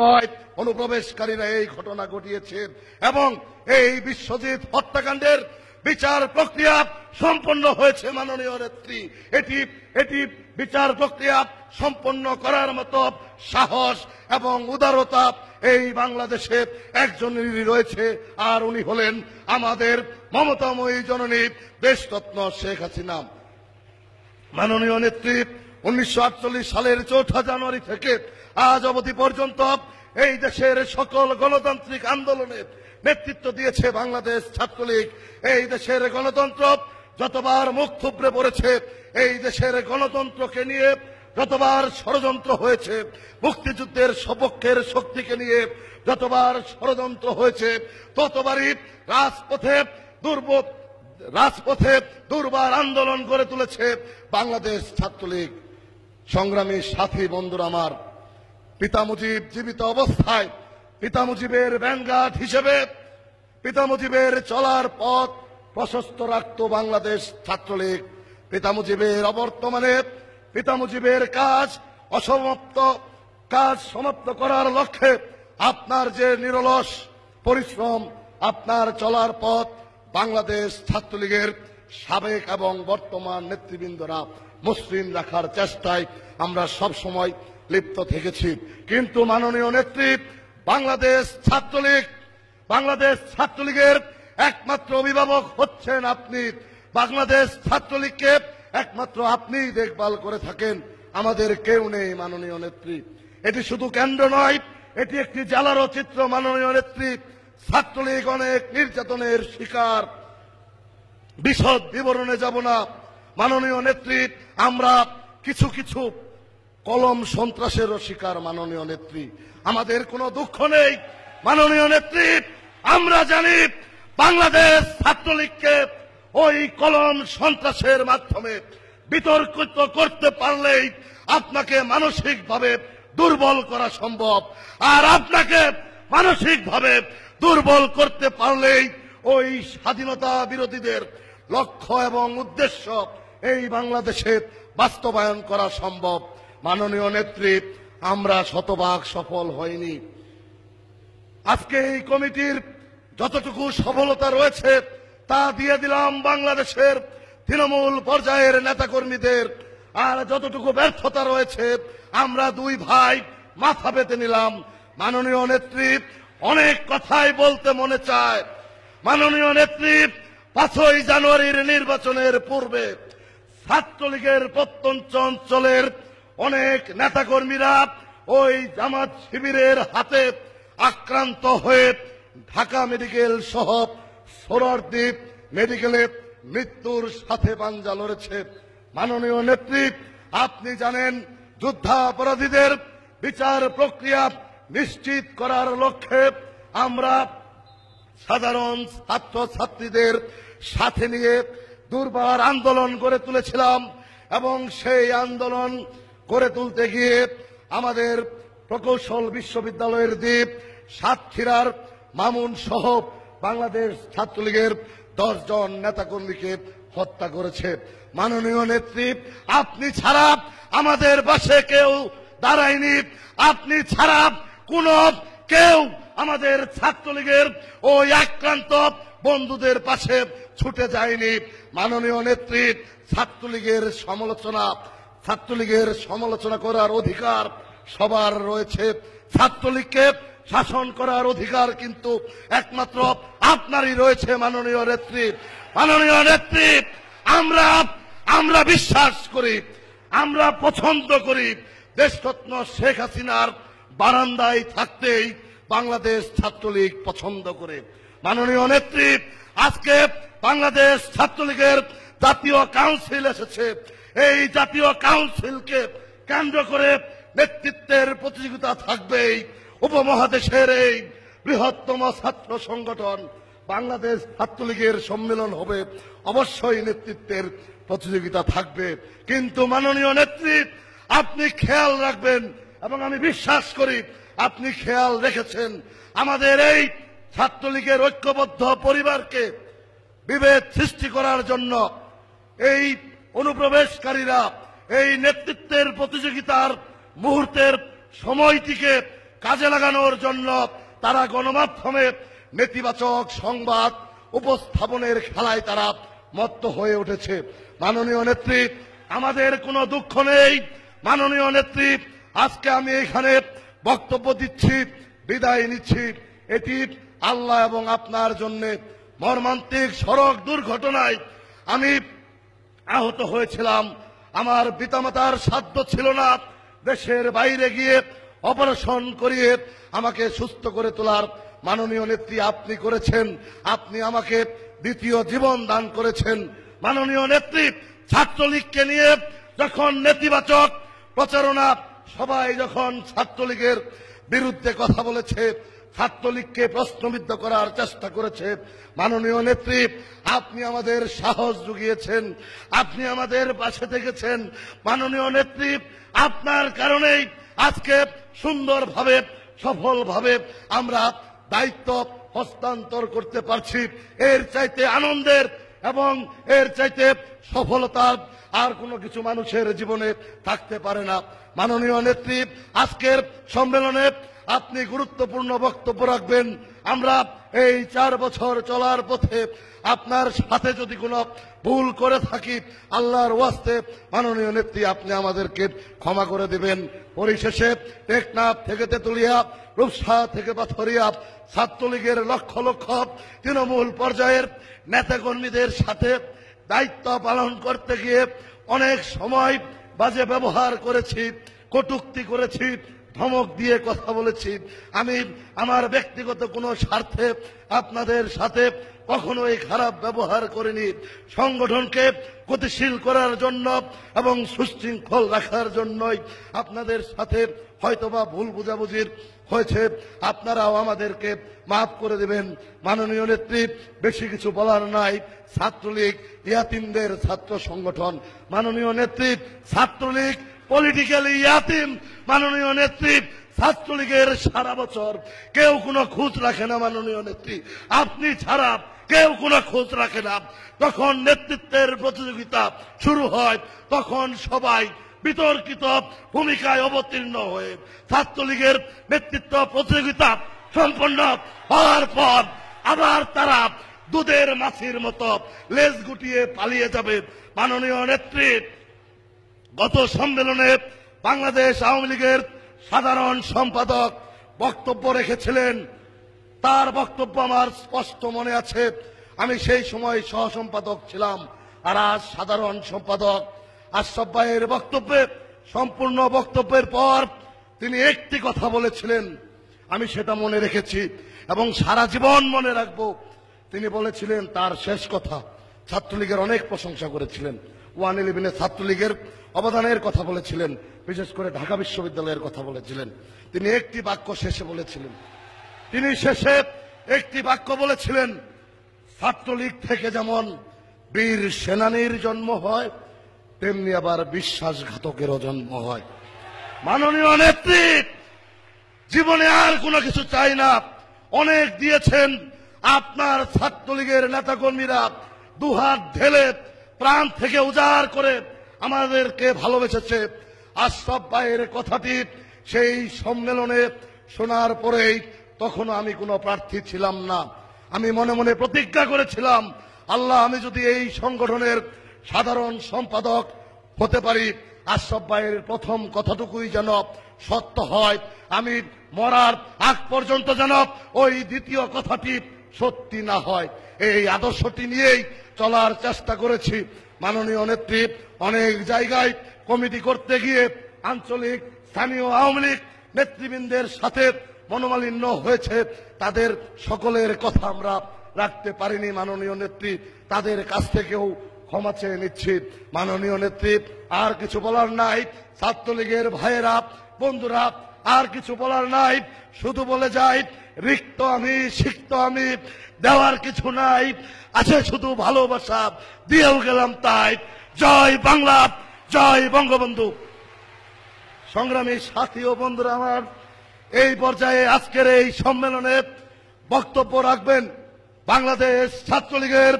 নয়, অনুপ্রবেশকারীরা এই ঘটনা ঘটিয়েছে এবং এই বিশ্বজিৎ হত্যাকাণ্ডের বিচার প্রক্রিয়া সম্পন্ন হয়েছে। মাননীয় নেত্রী, এটি বিচার প্রক্রিয়া সম্পন্ন করার মতো সাহস এবং উদারতা এই বাংলাদেশে একজনেরই রয়েছে, আর উনি হলেন আমাদের মমতাময়ী জননী দেশরত্ন শেখ হাসিনা। মাননীয় নেত্রী 1948 সালের 4 জানুয়ারি থেকে আজ অবধি পর্যন্ত এই দেশের সকল গণতান্ত্রিক আন্দোলনে নেতৃত্ব দিয়েছে বাংলাদেশ ছাত্রলীগ। এই দেশের গণতন্ত্র যতবার মুখ থুবড়ে পড়েছে, এই দেশের গণতন্ত্রকে নিয়ে যতবার ষড়যন্ত্র হয়েছে, মুক্তিযুদ্ধের সপক্ষের শক্তিকে নিয়ে যতবার ষড়যন্ত্র হয়েছে, ততবারই রাজপথে দুর্বার আন্দোলন গড়ে তুলেছে বাংলাদেশ ছাত্রলীগ। সংগ্রামী সাথী বন্ধুরা আমার, পিতা মুজিব জীবিত অবস্থায় পিতা মুজিবের ব্যানগার্ড হিসেবে পিতা মুজিবের চলার পথ প্রশস্ত রাখত বাংলাদেশ ছাত্রলীগ। পিতা মুজিবের অবর্তমানে পিতা মুজিবের কাজ সমাপ্ত করার লক্ষ্যে আপনার যে নিরলস পরিশ্রম, আপনার চলার পথ বাংলাদেশ ছাত্রলীগের সাবেক এবং বর্তমান নেতৃবৃন্দরা মসৃণ রাখার চেষ্টায় আমরা সব সময় লিপ্ত থেকেছি। কিন্তু মাননীয় নেত্রী, বাংলাদেশ ছাত্রলীগের একমাত্র অভিভাবক হচ্ছেন আপনি। বাংলাদেশ ছাত্রলীগকে একমাত্র আপনি দেখভাল করে থাকেন, আমাদের কেউ নেই। মাননীয় নেত্রী, এটি শুধু কেন্দ্র নয়, এটি একটি জ্বালারও চিত্র। মাননীয় নেত্রী, ছাত্রলীগ অনেক নির্যাতনের শিকার, বিশদ বিবরণে যাব না। মাননীয় নেত্রী, আমরা কিছু কলম সন্ত্রাসেরও শিকার। মাননীয় নেত্রী, আমাদের কোনো দুঃখ নেই। মাননীয় নেত্রী, আমরা জানি বাংলাদেশ ছাত্রলীগকে ওই কলম সন্ত্রাসের মাধ্যমে বিতর্কিত করতে পারলেই আপনাকে মানসিকভাবে দুর্বল করা সম্ভব, আর আপনাকে মানসিকভাবে দুর্বল করতে পারলেই ওই স্বাধীনতা বিরোধীদের লক্ষ্য এবং উদ্দেশ্য এই বাংলাদেশে বাস্তবায়ন করা সম্ভব। মাননীয় নেত্রী, আমরা শতভাগ সফল হইনি। আজকে এই কমিটির যতটুকু সফলতা রয়েছে তা দিয়ে দিলাম বাংলাদেশের তৃণমূল পর্যায়ের নেতাকর্মীদের, আর যতটুকু ব্যর্থতা রয়েছে আমরা দুই ভাই মাথা পেতে নিলাম। মাননীয় নেত্রী, অনেক কথাই বলতে মনে চায়। মাননীয় নেত্রী, 5ই জানুয়ারির নির্বাচনের পূর্বে ছাত্রলীগের প্রত্যন্ত অঞ্চলের অনেক নেতাকর্মীরা ওই জামাত শিবিরের হাতে আক্রান্ত হয়ে ঢাকা মেডিকেল সহ সোহরাওয়ার্দী মেডিকেলে মৃত্যুর সাথে পাঞ্জা লড়েছে। মাননীয় নেত্রী, আপনি জানেন যুদ্ধাপরাধীদের বিচার প্রক্রিয়া নিশ্চিত করার লক্ষ্যে আমরা সাধারণ ছাত্রছাত্রীদের সাথে নিয়ে দুর্বার আন্দোলন গড়ে তুলেছিলাম এবং সেই আন্দোলন গড়ে তুলতে গিয়ে আমাদের প্রকৌশল বিশ্ববিদ্যালয়ের দ্বীপ সাতক্ষীরার মামুন সহ বাংলাদেশ ছাত্রলীগের 10 জন নেতাকর্মীকে হত্যা করেছে। মাননীয় নেত্রী, আপনি ছাড়া আমাদের পাশে কেউ দাঁড়ায়নি, আপনি ছাড়া কেউ আমাদের ছাত্রলীগের ওই আক্রান্ত বন্ধুদের পাশে ছুটে যায়নি। মাননীয় নেত্রী, ছাত্রলীগের সমালোচনা করার অধিকার সবার রয়েছে। ছাত্রলীগকে শাসন করার অধিকার কিন্তু একমাত্র আপনারই রয়েছে। মাননীয় নেত্রী, আমরা বিশ্বাস করি, আমরা পছন্দ করি দেশরত্ন শেখ হাসিনার বারান্দায় থাকতেই বাংলাদেশ ছাত্রলীগ পছন্দ করে। মাননীয় নেত্রী, আজকে বাংলাদেশ ছাত্রলীগের জাতীয় কাউন্সিল এসেছে। এই জাতীয় কাউন্সিলকে কেন্দ্র করে নেতৃত্বের প্রতিযোগিতা থাকবেই। উপমহাদেশের এই বৃহত্তম ছাত্র সংগঠন বাংলাদেশ ছাত্রলীগের সম্মেলন হবে, অবশ্যই নেতৃত্বের প্রতিযোগিতা থাকবে। কিন্তু মাননীয় নেত্রী, আপনি খেয়াল রাখবেন এবং আমি বিশ্বাস করি আপনি খেয়াল রেখেছেন, আমাদের এই ছাত্রলীগের ঐক্যবদ্ধ পরিবারকে বিভেদ সৃষ্টি করার জন্য এই অনুপ্রবেশকারীরা এই নেতৃত্বের প্রতিযোগিতার মুহূর্তের সময়টিকে কাজে লাগানোর জন্য তারা গণমাধ্যমে নেতিবাচক সংবাদ উপস্থাপনের খেলায় তারা মত্ত হয়ে উঠেছে। মাননীয় নেত্রী, আমাদের কোনো দুঃখ নেই। মাননীয় নেত্রী, আজকে আমি এখানে বক্তব্য দিচ্ছি, বিদায় নিচ্ছি, এটি আল্লাহ এবং আপনার জন্য। মর্মান্তিক সড়ক দুর্ঘটনায় আমি আহত হয়েছিলাম। আমার পিতামাতার সাধ্য ছিল না দেশের বাইরে গিয়ে অপারেশন করিয়ে আমাকে সুস্থ করে তোলার। মাননীয় নেত্রী, আপনি করেছেন। আপনি আমাকে দ্বিতীয় জীবন দান করেছেন। মাননীয় নেত্রী, ছাত্রলীগকে নিয়ে যখন নেতিবাচক প্রচারণা, সবাই যখন ছাত্রলীগের বিরুদ্ধে কথা বলেছে, ছাত্রলীগকে প্রশ্নবিদ্ধ করার চেষ্টা করেছে, মাননীয় নেত্রী, আপনি আমাদের সাহস জুগিয়েছেন, আপনি আমাদের পাশে থেকেছেন। মাননীয় নেত্রী, আপনার কারণেই আজকে সুন্দরভাবে, সফলভাবে আমরা দায়িত্ব হস্তান্তর করতে পারছি। এর চাইতে আনন্দের এবং এর চাইতে সফলতার আর কোনো কিছু মানুষের জীবনে থাকতে পারে না। মাননীয় নেত্রী, আজকের সম্মেলনে আপনি গুরুত্বপূর্ণ বক্তব্য রাখবেন। আমরা এই 4 বছর চলার পথে আপনার সাথে যদি কোনো ভুল করে থাকি, আল্লাহর ওয়াস্তে মাননীয় নেত্রী, আপনি আমাদেরকে ক্ষমা করে দিবেন। পরিশেষে টেকনাফ থেকে তেতুলিয়া, রূপসা থেকে পাথরিয়া ছাত্রলীগের লক্ষ লক্ষ তৃণমূল পর্যায়ের নেতাকর্মীদের সাথে দায়িত্ব পালন করতে গিয়ে অনেক সময় বাজে ব্যবহার করেছি, কটূক্তি করেছি, ধমক দিয়ে কথা বলেছি। আমি আমার ব্যক্তিগত কোনো স্বার্থে আপনাদের সাথে কখনোই খারাপ ব্যবহার করিনি। সংগঠনকে গতিশীল করার জন্য এবং সুশৃঙ্খল রাখার জন্যই আপনাদের সাথে হয়তোবা ভুল বুঝাবুঝির হয়েছে। আপনারাও আমাদেরকে মাফ করে দেবেন। মাননীয় নেত্রী, বেশি কিছু বলার নাই। ছাত্রলীগ ইয়াতিমদের ছাত্র সংগঠন। মাননীয় নেত্রী, ছাত্রলীগ পলিটিক্যালি ইয়াতিম। মাননীয় নেত্রী, ছাত্রলীগের সারা বছর কেউ কোনো খোঁজ রাখে না। মাননীয় নেত্রী, আপনি ছাড়া কেউ কোনো খোঁজ রাখে না। তখন নেতৃত্বের প্রতিযোগিতা শুরু হয়, তখন সবাই বিতর্কিত ভূমিকায় অবতীর্ণ হয়ে ছাত্রলীগের নেতৃত্ব প্রতিযোগিতা সম্পন্ন হওয়ার পর আবার তারা দুধের মাছির মতো লেজ গুটিয়ে পালিয়ে যাবে। মাননীয় নেত্রী, গত সম্মেলনে বাংলাদেশ আওয়ামী লীগের সাধারণ সম্পাদক বক্তব্য রেখেছিলেন। তার বক্তব্য আমার স্পষ্ট মনে আছে। আমি সেই সময় সহ সম্পাদক ছিলাম, আর আজ সাধারণ সম্পাদক। আশরাফ ভাইয়ের বক্তব্যে, সম্পূর্ণ বক্তব্যের পর তিনি একটি কথা বলেছিলেন, আমি সেটা মনে রেখেছি এবং সারা জীবন মনে রাখব। তিনি বলেছিলেন, তার শেষ কথা, ছাত্রলীগের অনেক প্রশংসা করেছিলেন, 111 ছাত্রলীগের অবদানের কথা বলেছিলেন, বিশেষ করে ঢাকা বিশ্ববিদ্যালয়ের কথা বলেছিলেন। তিনি একটি বাক্য শেষে বলেছিলেন, তিনি শেষে একটি বাক্য বলেছিলেন, ছাত্রলীগ থেকে যেমন বীর সেনানীর জন্ম হয়, তেমনি আবার বিশ্বাসঘাতকেরও জন্ম হয়। মাননীয় নেত্রী, জীবনে আর কোনো কিছু চাই না। অনেক দিয়েছেন। আপনার ছাত্রলীগের নেতাকর্মীরা দুহাত ঢেলে প্রাণ থেকে উজাড় করে আমাদেরকে ভালোবেসেছে। আশরাফ ভাইয়ের কথাটি সেই সম্মেলনে শোনার পরেই, তখনও আমি কোনো প্রার্থী ছিলাম না, আমি মনে মনে প্রতিজ্ঞা করেছিলাম, আল্লাহ, আমি যদি এই সংগঠনের সাধারণ সম্পাদক হতে পারি, আশরাফ ভাইয়ের প্রথম কথাটুকুই যেন সত্য হয়, আমি মরার আগ পর্যন্ত যেন ওই দ্বিতীয় কথাটি সত্যি না হয়। এই আদর্শটি নিয়েই চলার চেষ্টা করেছি। মাননীয় নেত্রী, অনেক জায়গায় কমিটি করতে গিয়ে আঞ্চলিক স্থানীয় আওয়ামী লীগ নেতৃবৃন্দের সাথে মনোমালিন্য হয়েছে। তাদের সকলের কথা আমরা রাখতে পারিনি। মাননীয় নেত্রী, তাদের কাছ থেকেও ক্ষমা চেয়ে নিচ্ছি। মাননীয় নেত্রী, আর কিছু বলার নাই। ছাত্রলীগের ভাইয়েরা, বন্ধুরা, আর কিছু বলার নাই। শুধু বলে যাই, রিক্ত আমি, সিক্ত আমি, দেওয়ার কিছু নাই, আছে শুধু ভালোবাসা, দিয়েও গেলাম তাই। জয় বাংলা, জয় বঙ্গবন্ধু। সংগ্রামী সাথী ও বন্ধুরা আমার, এই পর্যায়ে আজকের এই সম্মেলনে বক্তব্য রাখবেন বাংলাদেশ ছাত্রলীগের